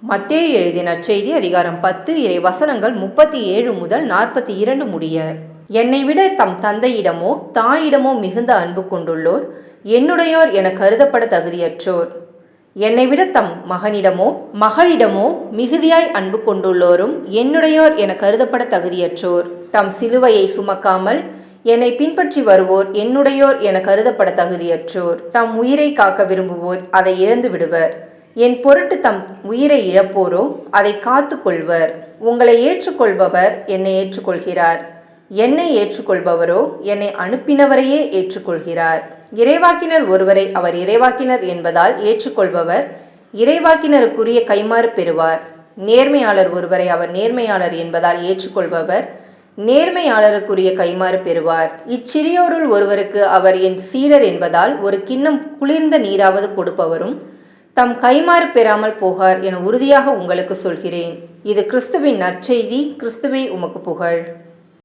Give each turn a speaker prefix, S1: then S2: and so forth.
S1: மத்தேயு எழுதிய நற்செய்தி அதிகாரம் 10 இறை வசனங்கள் 37 முதல் 42 முடிய. என்னை விட தம் தந்தையிடமோ தாயிடமோ மிகுந்த அன்பு கொண்டுள்ளோர் என்னுடையோர் என கருதப்பட தகுதியற்றோர். என்னை விட தம் மகனிடமோ மகளிடமோ மிகுதியாய் அன்பு கொண்டுள்ளோரும் என்னுடையோர் என கருதப்பட தகுதியற்றோர். தம் சிலுவையை சுமக்காமல் என்னை பின்பற்றி வருவோர் என்னுடையோர் என கருதப்பட தகுதியற்றோர். தம் உயிரை காக்க விரும்புவோர் அதை இழந்து விடுவர். என் பொருட்டு தம் உயிரை இழப்போரோ அதை காத்து கொள்வர். உங்களை ஏற்றுக்கொள்பவர் என்னை ஏற்றுக்கொள்கிறார். என்னை ஏற்றுக்கொள்பவரோ என்னை அனுப்பினவரையே ஏற்றுக்கொள்கிறார். இறைவாக்கினர் ஒருவரை அவர் இறைவாக்கினர் என்பதால் ஏற்றுக்கொள்பவர் இறைவாக்கினருக்குரிய கைமாறு பெறுவார். நேர்மையாளர் ஒருவரை அவர் நேர்மையாளர் என்பதால் ஏற்றுக்கொள்பவர் நேர்மையாளருக்குரிய கைமாறு பெறுவார். இச்சிறியோருள் ஒருவருக்கு அவர் என் சீடர் என்பதால் ஒரு கிண்ணம் குளிர்ந்த நீராவது கொடுப்பவரும் தம் கைமாறு பெறாமல் போகார் என உறுதியாக உங்களுக்கு சொல்கிறேன். இது கிறிஸ்துவின் நற்செய்தி. கிறிஸ்துவே உமக்கு புகழ்.